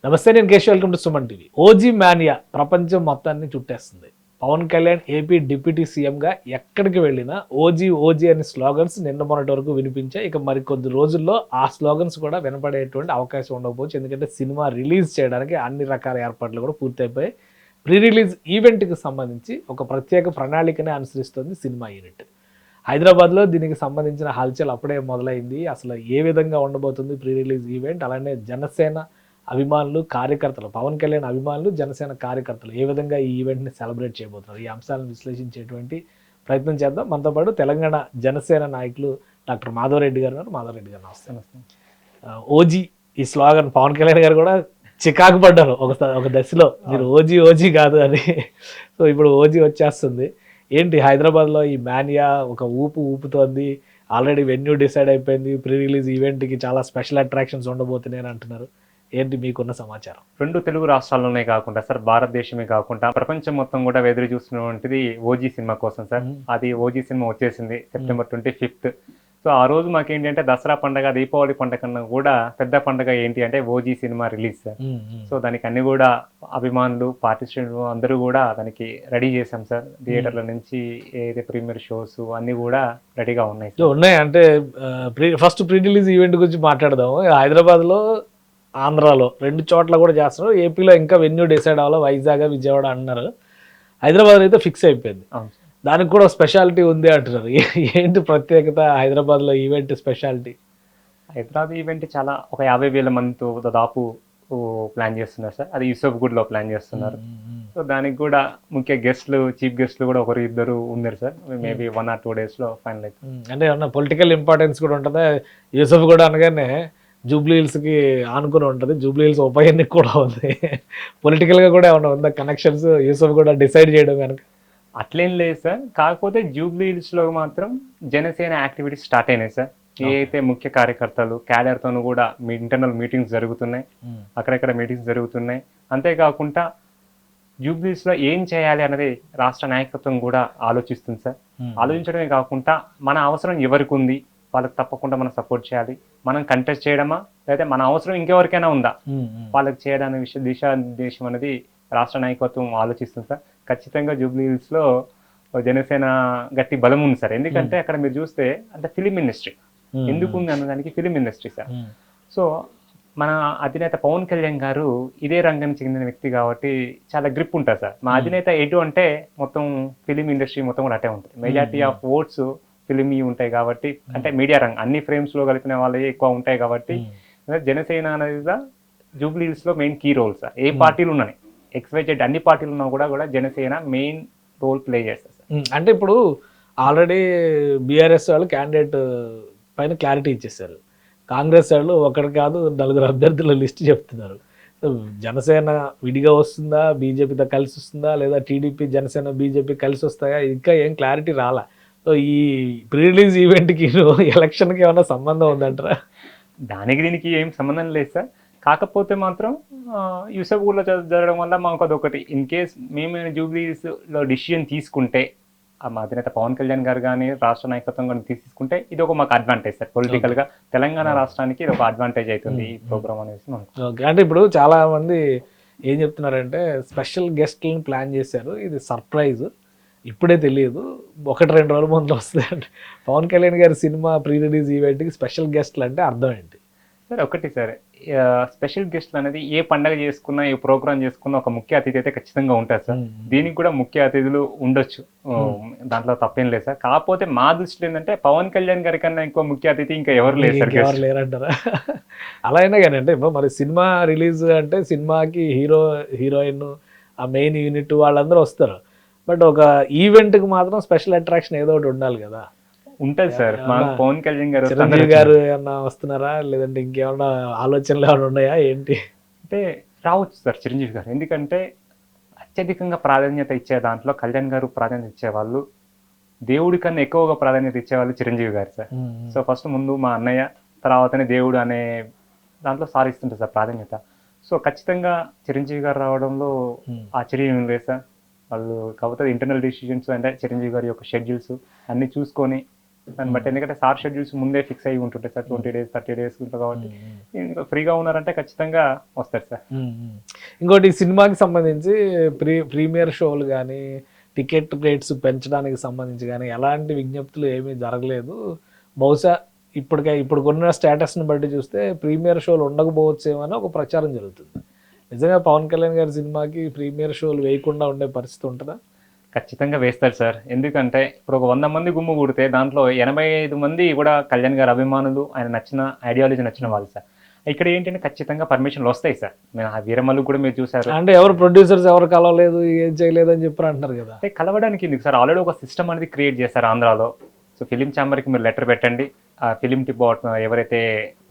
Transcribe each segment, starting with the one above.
నమస్తే, నేను Keshav. Welcome to Suman TV. OG mania ప్రపంచం మొత్తాన్ని చుట్టేస్తుంది. పవన్ కళ్యాణ్ ఏపీ డిప్యూటీ సీఎంగా ఎక్కడికి వెళ్ళినా ఓజీ ఓజీ అనే స్లోగన్స్ నిన్న మొన్నటి వరకు వినిపించాయి. ఇక మరికొద్ది రోజుల్లో ఆ స్లోగన్స్ కూడా వినపడేటువంటి అవకాశం ఉండకపోవచ్చు. ఎందుకంటే సినిమా రిలీజ్ చేయడానికి అన్ని రకాల ఏర్పాట్లు కూడా పూర్తయిపోయి ప్రీ రిలీజ్ ఈవెంట్కి సంబంధించి ఒక ప్రత్యేక ప్రణాళికనే అనుసరిస్తుంది సినిమా యూనిట్. హైదరాబాద్లో దీనికి సంబంధించిన హల్చల్ అప్పుడే మొదలైంది. అసలు ఏ విధంగా ఉండబోతుంది ప్రీ రిలీజ్ ఈవెంట్, అలానే జనసేన అభిమానులు, కార్యకర్తలు, పవన్ కళ్యాణ్ అభిమానులు, జనసేన కార్యకర్తలు ఏ విధంగా ఈ ఈవెంట్ని సెలబ్రేట్ చేయబోతున్నారు, ఈ అంశాలను విశ్లేషించేటువంటి ప్రయత్నం చేద్దాం. మనతో పాటు తెలంగాణ జనసేన నాయకులు డాక్టర్ మాధవరెడ్డి గారు ఉన్నారు. మాధవరెడ్డి గారు నమస్తే. ఓజీ ఈ స్లోగన్ పవన్ కళ్యాణ్ గారు కూడా చికాకు పడ్డారు ఒక దశలో, మీరు ఓజీ ఓజీ కాదు అని. సో ఇప్పుడు ఓజీ వచ్చేస్తుంది. ఏంటి హైదరాబాద్లో ఈ మానియా ఒక ఊపుతోంది. ఆల్రెడీ వెన్యూ డిసైడ్ అయిపోయింది. ప్రీ రిలీజ్ ఈవెంట్కి చాలా స్పెషల్ అట్రాక్షన్స్ ఉండబోతున్నాయని అంటున్నారు. ఏంటి మీకున్న సమాచారం? రెండు తెలుగు రాష్ట్రాల్లోనే కాకుండా సార్, భారతదేశమే కాకుండా ప్రపంచం మొత్తం కూడా ఎదురు చూస్తున్నటువంటిది ఓజీ సినిమా కోసం సార్. అది ఓజీ సినిమా వచ్చేసింది సెప్టెంబర్ 25th. సో ఆ రోజు మాకేంటి అంటే దసరా పండుగ, దీపావళి పండుగ కన్నా కూడా పెద్ద పండుగ ఏంటి అంటే OG cinema release sir. So దానికి అన్ని కూడా అభిమానులు, పార్టిసిపెంట్లు అందరూ కూడా దానికి రెడీ చేశాం సార్. థియేటర్ల నుంచి ఏదైతే ప్రీమియర్ షోస్ అన్ని కూడా రెడీగా ఉన్నాయి సార్. ఉన్నాయి అంటే ఫస్ట్ ప్రీ రిలీజ్ ఈవెంట్ గురించి మాట్లాడదాం. హైదరాబాద్లో, ఆంధ్రాలో రెండు చోట్ల కూడా చేస్తున్నారు. ఏపీలో ఇంకా వెన్యూ డిసైడ్ అవ్వాలి, వైజాగ్, విజయవాడ అన్నారు. హైదరాబాద్ అయితే ఫిక్స్ అయిపోయింది. దానికి కూడా స్పెషాలిటీ ఉంది అంటున్నారు. ఏంటి ప్రత్యేకత హైదరాబాద్లో ఈవెంట్ స్పెషాలిటీ? హైదరాబాద్ ఈవెంట్ చాలా ఒక 50,000 మందితో దాదాపు ప్లాన్ చేస్తున్నారు సార్. అది యూసఫ్గూడ్లో ప్లాన్ చేస్తున్నారు. సో దానికి కూడా ముఖ్య గెస్ట్లు, చీఫ్ గెస్ట్లు కూడా ఒకరు ఇద్దరు ఉన్నారు సార్. మేబీ 1 or 2 daysలో ఫైనల్ అవుతుంది. అంటే ఏమన్నా పొలిటికల్ ఇంపార్టెన్స్ కూడా ఉంటుందా? యూసఫ్గూడ్ అనగానే జూబ్లీ హిల్స్కి ఆనుకుని ఉంటుంది. జూబ్లీ హిల్స్ ఉప ఎన్నిక కూడా ఉంది. పొలిటికల్గా కూడా ఏమన్నా ఉందా కనెక్షన్స్ యూసఫ్ కూడా డిసైడ్ చేయడం కనుక? అట్లేం లేదు సార్. కాకపోతే జూబ్లీ హిల్స్లో మాత్రం జనసేన యాక్టివిటీస్ స్టార్ట్ అయినాయి సార్. ఏ అయితే ముఖ్య కార్యకర్తలు, క్యాడర్తోనూ కూడా ఇంటర్నల్ మీటింగ్స్ జరుగుతున్నాయి, అక్కడెక్కడ మీటింగ్స్ జరుగుతున్నాయి. అంతేకాకుండా జూబ్లీ హిల్స్లో ఏం చేయాలి అనేది రాష్ట్ర నాయకత్వం కూడా ఆలోచిస్తుంది సార్. ఆలోచించడమే కాకుండా మన అవసరం ఎవరికి ఉంది, వాళ్ళకి తప్పకుండా మనం సపోర్ట్ చేయాలి. మనం కంటెస్ట్ చేయడమా, లేదా మన అవసరం ఇంకెవరికైనా ఉందా వాళ్ళకి చేయడానికి దిశానిర్దేశం అనేది రాష్ట్ర నాయకత్వం ఆలోచిస్తుంది సార్. ఖచ్చితంగా జూబ్లీ హిల్స్లో జనసేన గట్టి బలం ఉంది సార్. ఎందుకంటే అక్కడ మీరు చూస్తే అంటే ఫిలిం ఇండస్ట్రీ ఎందుకు ఉంది అన్నదానికి ఫిలిం ఇండస్ట్రీ సార్. సో మన అధినేత పవన్ కళ్యాణ్ గారు ఇదే రంగానికి చెందిన వ్యక్తి కాబట్టి చాలా గ్రిప్ ఉంటుంది సార్. మా అధినేత ఎటు అంటే మొత్తం ఫిలిం ఇండస్ట్రీ మొత్తం కూడా అటే ఉంటుంది. మెజారిటీ ఆఫ్ ఓట్స్ ఫిలిం ఉంటాయి కాబట్టి, అంటే మీడియా రంగం అన్ని ఫ్రేమ్స్లో కలిపిన వాళ్ళే ఎక్కువ ఉంటాయి కాబట్టి జనసేన అనేది జూబ్లీ హిల్స్లో మెయిన్ కీ రోల్ సార్. ఏ పార్టీలు ఉన్నాయి, XYZ అన్ని పార్టీలు ఉన్నా కూడా జనసేన మెయిన్ రోల్ ప్లే చేస్తారు సార్. అంటే ఇప్పుడు ఆల్రెడీ బీఆర్ఎస్ వాళ్ళు క్యాండిడేట్ పైన క్లారిటీ ఇచ్చేసారు. కాంగ్రెస్ వాళ్ళు ఒకటి కాదు 4 అభ్యర్థుల లిస్ట్ చెప్తున్నారు. జనసేన విడిగా వస్తుందా, బీజేపీతో కలిసి వస్తుందా, లేదా టీడీపీ, జనసేన, బీజేపీ కలిసి వస్తాయా, ఇంకా ఏం క్లారిటీ రాలా. సో ఈ ప్రీ రిలీజ్ ఈవెంట్కి ఎలక్షన్కి ఏమైనా సంబంధం ఉందంటారా? దానికి దీనికి ఏం సంబంధం లేదు సార్. కాకపోతే మాత్రం యూసఫ్గూడ్లో జరగడం వల్ల మాకు అదొకటి, ఇన్ కేస్ మేము జూబ్లీస్లో డిసిషన్ తీసుకుంటే, మా అధినేత పవన్ కళ్యాణ్ గారు కానీ రాష్ట్ర నాయకత్వం కానీ తీసుకుంటే ఇది ఒక మాకు అడ్వాంటేజ్ సార్. పొలిటికల్గా తెలంగాణ రాష్ట్రానికి ఇది ఒక అడ్వాంటేజ్ అవుతుంది ఈ ప్రోగ్రామ్ అనేసి. ఓకే, అంటే ఇప్పుడు చాలా మంది ఏం చెప్తున్నారంటే స్పెషల్ గెస్ట్లను ప్లాన్ చేశారు, ఇది సర్ప్రైజ్, ఇప్పుడే తెలియదు, 1-2 రోజుల ముందు వస్తుంది అంటే. పవన్ కళ్యాణ్ గారి సినిమా ప్రీ రిలీజ్ ఈవెంట్కి స్పెషల్ గెస్ట్లు అంటే అర్థం ఏంటి సార్? ఒకటి సార్, స్పెషల్ గెస్ట్లు అనేది ఏ పండగ చేసుకున్నా, ఏ ప్రోగ్రామ్ చేసుకున్నా ఒక ముఖ్య అతిథి అయితే ఖచ్చితంగా ఉంటారు సార్. దీనికి కూడా ముఖ్య అతిథులు ఉండొచ్చు, దాంట్లో తప్పేం లేదు సార్. కాకపోతే మా దృష్టిలో ఏంటంటే పవన్ కళ్యాణ్ గారి కన్నా ఇంకో ముఖ్య అతిథి ఇంకా ఎవరు లేదు సార్. ఎవరు లేరంటారా? అలా అయినా కానీ అంటే మరి సినిమా రిలీజ్ అంటే సినిమాకి హీరోయిన్, ఆ మెయిన్ యూనిట్ వాళ్ళందరూ వస్తారు. బట్ ఒక ఈవెంట్కి మాత్రం స్పెషల్ అట్రాక్షన్ ఏదో ఒకటి ఉండాలి కదా. ఉంటుంది సార్. పవన్ కళ్యాణ్ గారు, చిరంజీవి గారు ఏమన్నా వస్తున్నారా, లేదంటే ఇంకేమన్నా ఆలోచనలు ఏమైనా ఉన్నాయా ఏంటి? అంటే రావచ్చు సార్ చిరంజీవి గారు. ఎందుకంటే అత్యధికంగా ప్రాధాన్యత ఇచ్చే దాంట్లో కళ్యాణ్ గారు ప్రాధాన్యత ఇచ్చేవాళ్ళు, దేవుడి కన్నా ఎక్కువగా ప్రాధాన్యత ఇచ్చేవాళ్ళు చిరంజీవి గారు సార్. సో ఫస్ట్ ముందు మా అన్నయ్య, తర్వాతనే దేవుడు అనే దాంట్లో సారిస్తుంటారు సార్ ప్రాధాన్యత. సో ఖచ్చితంగా చిరంజీవి గారు రావడంలో ఆశ్చర్యం లేదు సార్. వాళ్ళు కాకపోతే ఇంటర్నల్ డిసిషన్స్ అంటే చిరంజీవి గారి యొక్క షెడ్యూల్స్ అన్నీ చూసుకొని దాన్ని బట్టి ఎందుకంటే సార్ షెడ్యూల్స్ ముందే ఫిక్స్ అయ్యి ఉంటుంటాయి సార్, 20 days 30 days ఉంటుంది కాబట్టి ఇంకా ఫ్రీగా ఉన్నారంటే ఖచ్చితంగా వస్తారు సార్. ఇంకోటి ఈ సినిమాకి సంబంధించి ప్రీమియర్ షోలు కానీ టికెట్ రేట్స్ పెంచడానికి సంబంధించి కానీ ఎలాంటి విజ్ఞప్తులు ఏమీ జరగలేదు. బహుశా ఇప్పుడున్న స్టేటస్ని బట్టి చూస్తే ప్రీమియర్ షోలు ఉండకపోవచ్చేమో అని ఒక ప్రచారం జరుగుతుంది. నిజంగా పవన్ కళ్యాణ్ గారి సినిమాకి ప్రీమియర్ షోలు వేయకుండా ఉండే పరిస్థితి ఉంటుందా? ఖచ్చితంగా వేస్తారు సార్. ఎందుకంటే ఇప్పుడు ఒక 100 మంది గుమ్ము కూడితే దాంట్లో 85 మంది కూడా కళ్యాణ్ గారి అభిమానులు, ఆయన నచ్చిన ఐడియాలజీ నచ్చిన వాళ్ళు సార్. ఇక్కడ ఏంటంటే ఖచ్చితంగా పర్మిషన్లు వస్తాయి సార్. మేము ఆ వీరమల్లు కూడా మీరు చూసారు. అంటే ఎవరు ప్రొడ్యూసర్స్ ఎవరు కలవలేదు, ఏం చేయలేదు అని చెప్పి అంటున్నారు కదా. అంటే కలవడానికి ఎందుకు సార్, ఆల్రెడీ ఒక సిస్టమ్ అనేది క్రియేట్ చేశారు ఆంధ్రాలో. సో ఫిలిం ఛాంబర్కి మీరు లెటర్ పెట్టండి, ఆ ఫిలిం టిపార్ట్ ఎవరైతే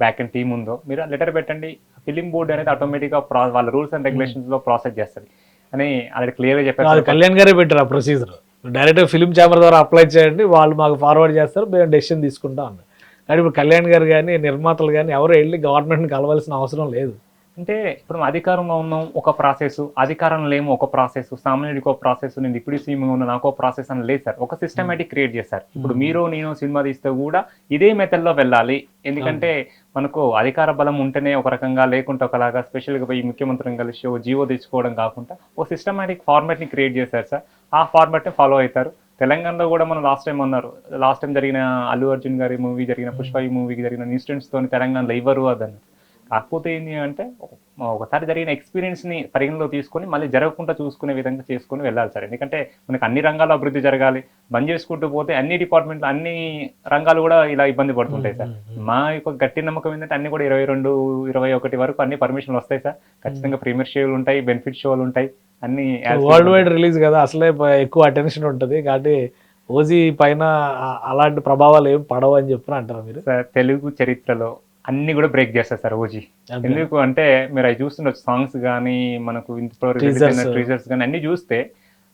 బ్యాక్ అండ్ టీమ్ ఉందో మీరు లెటర్ పెట్టండి, ఫిలిం బోర్డు అనేది ఆటోమేటిక్గా వాళ్ళ రూల్స్ అండ్ రెగ్యులేషన్స్లో ప్రాసెస్ చేస్తుంది అని ఆల్రెడీ క్లియర్గా చెప్పారు. కళ్యాణ్ గారే పెట్టారు ఆ ప్రొసీజర్. డైరెక్ట్ ఫిలిం ఛాంబర్ ద్వారా అప్లై చేయండి, వాళ్ళు మాకు ఫార్వర్డ్ చేస్తారు, మేము డెసిషన్ తీసుకుంటాం అన్నారు. కానీ ఇప్పుడు కళ్యాణ్ గారు కానీ నిర్మాతలు కానీ ఎవరు వెళ్ళి గవర్నమెంట్ని కలవాల్సిన అవసరం లేదు. అంటే ఇప్పుడు అధికారంలో ఉన్నాం ఒక ప్రాసెస్, అధికారంలో లేము ఒక ప్రాసెస్, సామాన్యుడికి ఒక ప్రాసెస్, నేను డిప్యూటీ సీఎం ఉన్నా నాకు ఒక ప్రాసెస్ అని లేదు సార్. ఒక సిస్టమేటిక్ క్రియేట్ చేశారు. ఇప్పుడు మీరు నేను సినిమా తీస్తే కూడా ఇదే మెథడ్లో వెళ్ళాలి. ఎందుకంటే మనకు అధికార బలం ఉంటేనే ఒక రకంగా, లేకుంటే ఒకలాగా. స్పెషల్గా పోయి ముఖ్యమంత్రిని కలిసి ఓ జీవో తెచ్చుకోవడం కాకుండా ఒక సిస్టమేటిక్ ఫార్మాట్ని క్రియేట్ చేశారు సార్. ఆ ఫార్మాట్ని ఫాలో అవుతారు. తెలంగాణలో కూడా మనం లాస్ట్ టైం జరిగిన అల్లు అర్జున్ గారి మూవీ జరిగిన పుష్ప మూవీకి జరిగిన ఇన్సిడెంట్స్తో తెలంగాణలో ఇవ్వరు అదని. కాకపోతే ఏంటి అంటే ఒకసారి జరిగిన ఎక్స్పీరియన్స్ని పరిగణలో తీసుకొని మళ్ళీ జరగకుండా చూసుకునే విధంగా చేసుకుని వెళ్ళాలి సార్. ఎందుకంటే మనకు అన్ని రంగాల్లో అభివృద్ధి జరగాలి. బంద్ చేసుకుంటూ పోతే అన్ని డిపార్ట్మెంట్లు, అన్ని రంగాలు కూడా ఇలా ఇబ్బంది పడుతుంటాయి సార్. మా యొక్క గట్టి నమ్మకం ఏంటంటే అన్ని కూడా 22, 21 వరకు అన్ని పర్మిషన్లు వస్తాయి సార్. ఖచ్చితంగా ప్రీమియర్ షోలు ఉంటాయి, బెనిఫిట్ షోలు ఉంటాయి, అన్ని వరల్డ్ వైడ్ రిలీజ్ కదా, అసలే ఎక్కువ అటెన్షన్ ఉంటుంది. కాబట్టి ఓజీ పైన అలాంటి ప్రభావాలు ఏం పడవు అని చెప్పి అంటారు మీరు? సార్ తెలుగు చరిత్రలో అన్ని కూడా బ్రేక్ చేస్తారు సార్ ఓజీ. ఎందుకు అంటే మీరు అవి చూస్తుండొచ్చు, సాంగ్స్ కానీ మనకు టీజర్స్ కానీ అన్ని చూస్తే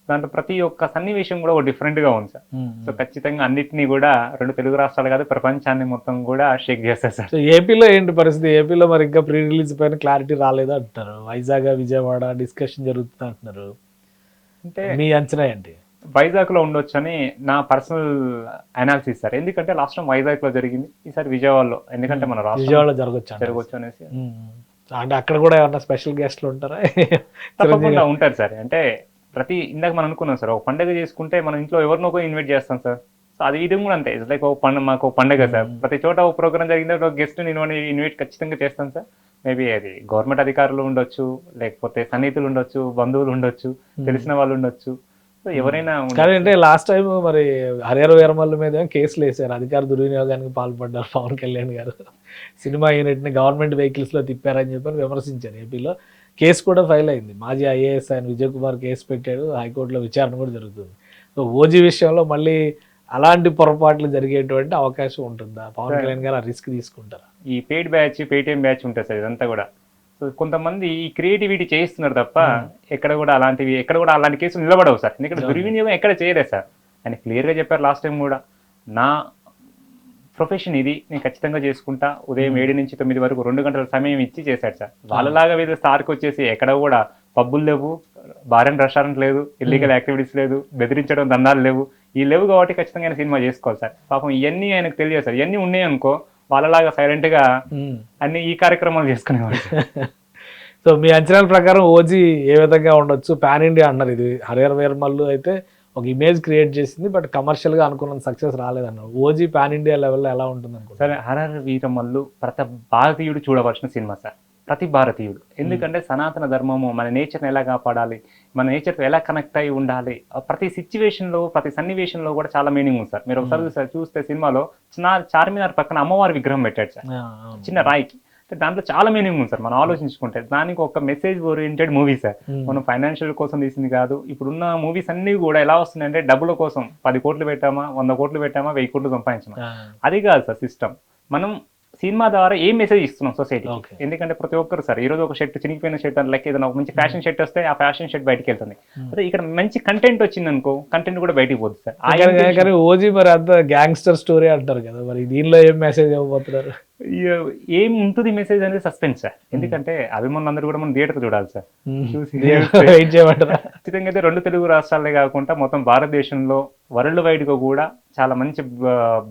దాంట్లో ప్రతి ఒక్క సన్నివేశం కూడా ఒక డిఫరెంట్ గా ఉంది సార్. సో ఖచ్చితంగా అన్నిటినీ కూడా 2 తెలుగు రాష్ట్రాలు కాదు ప్రపంచాన్ని మొత్తం కూడా షేక్ చేస్తారు సార్. ఏపీలో ఏంటి పరిస్థితి? ఏపీలో మరి ఇంకా ప్రీ రిలీజ్ పైన క్లారిటీ రాలేదు అంటున్నారు. వైజాగ్, విజయవాడ డిస్కషన్ జరుగుతుంది అంటున్నారు. అంటే మీ అంచనా ఏంటి? వైజాగ్లో ఉండొచ్చు అని నా పర్సనల్ అనాలిసిస్ సార్. ఎందుకంటే లాస్ట్ టైం వైజాగ్లో జరిగింది, ఈసారి విజయవాడలో. ఎందుకంటే మన విజయవాడలో జరగచ్చు అనేసి. అంటే అక్కడ కూడా ఏమన్నా స్పెషల్ గెస్ట్లు ఉంటారా? తప్పకుండా ఉంటారు సార్. అంటే ఇందాక మనం అనుకున్నాం సార్, ఒక పండుగ చేసుకుంటే మన ఇంట్లో ఎవరినో ఒక ఇన్వైట్ చేస్తాం సార్. సో అది ఇది కూడా అంతే. ఇట్స్ లైక్ మాకు పండుగ సార్. ప్రతి చోట ఒక ప్రోగ్రామ్ జరిగింది, ఒక గెస్ట్ నేను ఇన్వైట్ ఖచ్చితంగా చేస్తాను సార్. మేబీ అది గవర్నమెంట్ అధికారులు ఉండొచ్చు, లేకపోతే సన్నిహితులు ఉండొచ్చు, బంధువులు ఉండొచ్చు, తెలిసిన వాళ్ళు ఉండొచ్చు, ఎవరైనా. కానీ అంటే లాస్ట్ టైం మరి హరిహర వీరమల్లు మీద కేసులు వేశారు, అధికార దుర్వినియోగానికి పాల్పడ్డారు పవన్ కళ్యాణ్ గారు. సినిమా యూనిట్ని గవర్నమెంట్ వెహికల్స్లో తిప్పారని చెప్పి విమర్శించారు. ఏపీలో కేసు కూడా ఫైల్ అయింది. మాజీ ఐఏఎస్ ఆయన విజయ్ కుమార్ కేసు పెట్టాడు, హైకోర్టులో విచారణ కూడా జరుగుతుంది. సో ఓజీ విషయంలో మళ్ళీ అలాంటి పొరపాట్లు జరిగేటువంటి అవకాశం ఉంటుందా? పవన్ కళ్యాణ్ గారు ఆ రిస్క్ తీసుకుంటారా? ఈ పెయిడ్ బ్యాచ్, పేటిఎం బ్యాచ్ ఉంటుంది సార్, ఇదంతా కూడా. సో కొంతమంది ఈ క్రియేటివిటీ చేయిస్తున్నారు తప్ప ఎక్కడ కూడా అలాంటి కేసులు నిలబడవు సార్. ఎందుకంటే దుర్వినియోగం ఎక్కడ చేయలేదు సార్. ఆయన క్లియర్గా చెప్పారు లాస్ట్ టైం కూడా, నా ప్రొఫెషన్ ఇది, నేను ఖచ్చితంగా చేసుకుంటా. ఉదయం 7 నుంచి 9 వరకు 2 గంటల సమయం ఇచ్చి చేశాడు సార్. వాళ్ళలాగా వీళ్ళు స్టార్కి వచ్చేసి ఎక్కడ కూడా పబ్బులు లేవు, బార్ అండ్ రెస్టారెంట్ లేదు, ఇల్లీగల్ యాక్టివిటీస్ లేదు, బెదిరించడం దందాలు లేవు. ఈ లేవు కాబట్టి ఖచ్చితంగా ఆయన సినిమా చేసుకోవాలి సార్. పాపం ఇవన్నీ ఆయనకు తెలియదు సార్. ఇవన్నీ ఉన్నాయి అనుకో, వాళ్ళలాగా సైలెంట్ గా అన్ని ఈ కార్యక్రమాలు చేసుకునేవాళ్ళు. సో మీ అంచనాల ప్రకారం ఓజీ ఏ విధంగా ఉండొచ్చు? పాన్ ఇండియా అన్నారు. ఇది హరిహర వీరమల్లు అయితే ఒక ఇమేజ్ క్రియేట్ చేసింది, బట్ కమర్షియల్ గా అనుకున్న సక్సెస్ రాలేదన్నారు. ఓజీ పాన్ ఇండియా లెవెల్లో ఎలా ఉంటుంది అనుకుంటారు? సరే, హరిహర వీరమల్లు ప్రతి భారతీయుడు చూడవలసిన సినిమా సార్. ప్రతి భారతీయుడు. ఎందుకంటే సనాతన ధర్మము, మన నేచర్ని ఎలా కాపాడాలి, మన నేచర్తో ఎలా కనెక్ట్ అయి ఉండాలి, ప్రతి సిచ్యువేషన్లో, ప్రతి సన్నివేశంలో కూడా చాలా మీనింగ్ ఉంది సార్. మీరు ఒకసారి చూస్తే సినిమాలో చార్మినార్ పక్కన అమ్మవారి విగ్రహం పెట్టాడు సార్, చిన్న రాయికి. దాంట్లో చాలా మీనింగ్ ఉంది సార్. మనం ఆలోచించుకుంటే దానికి ఒక మెసేజ్ ఓరియంటెడ్ మూవీ సార్. మనం ఫైనాన్షియల్ కోసం తీసింది కాదు. ఇప్పుడున్న మూవీస్ అన్ని కూడా ఎలా వస్తున్నాయంటే డబ్బుల కోసం 10 కోట్లు పెట్టామా, 100 కోట్లు పెట్టామా, 1000 కోట్లు సంపాదించామా, అది కాదు సార్ సిస్టమ్. మనం సినిమా ద్వారా ఏం మెసేజ్ ఇస్తున్నాం సొసైటీ? ఎందుకంటే ప్రతి ఒక్కరు సార్ ఈరోజు ఒక షర్ట్, చినిగిపోయిన షర్ట్ అని లెక్క, ఏదైనా ఒక మంచి ఫ్యాషన్ షర్ట్ వస్తే ఆ ఫ్యాషన్ షర్ట్ బయటకు వెళ్తుంది. అదే ఇక్కడ మంచి కంటెంట్ వచ్చింది అనుకో, కంటెంట్ కూడా బయటకు పోతుంది సార్. కానీ ఓజీ మరి అంత గ్యాంగ్స్టర్ స్టోరీ అంటారు కదా, మరి దీనిలో ఏం మెసేజ్ ఇవ్వబోతున్నారు? ఏం ఉంటుంది మెసేజ్ అనేది సస్పెన్స్ సార్. ఎందుకంటే అభిమానులు అందరూ కూడా మనం థియేటర్ చూడాలి సార్. చూసి వెయిట్ చేయమంటారా? ఖచ్చితంగా అయితే 2 తెలుగు రాష్ట్రాలే కాకుండా మొత్తం భారతదేశంలో వరల్డ్ వైడ్ గా కూడా చాలా మంచి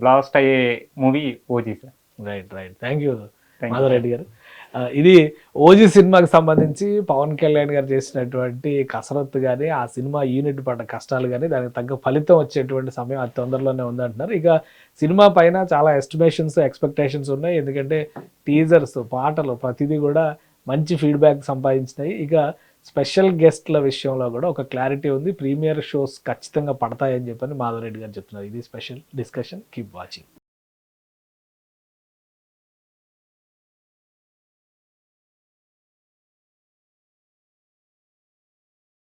బ్లాస్ట్ అయ్యే movie OG sir. Right thank you Thank you. Madhavareddy గారు. ఇది ఓజీ సినిమాకి సంబంధించి పవన్ కళ్యాణ్ గారు చేసినటువంటి కసరత్తు కానీ ఆ సినిమా యూనిట్ పడ్డ కష్టాలు కానీ దానికి తగ్గ ఫలితం వచ్చేటువంటి సమయం అతి తొందరలోనే ఉందంటున్నారు. ఇక సినిమా పైన చాలా ఎస్టిమేషన్స్ ఎక్స్పెక్టేషన్స్ ఉన్నాయి, ఎందుకంటే టీజర్స్ పాటలు ప్రతిదీ కూడా మంచి ఫీడ్బ్యాక్ సంపాదించినాయి. ఇక స్పెషల్ గెస్ట్ల విషయంలో కూడా ఒక క్లారిటీ ఉంది, ప్రీమియర్ షోస్ ఖచ్చితంగా పడతాయని చెప్పని మాధవరెడ్డి గారు చెప్తున్నారు. ఇది స్పెషల్ డిస్కషన్, కీప్ వాచింగ్.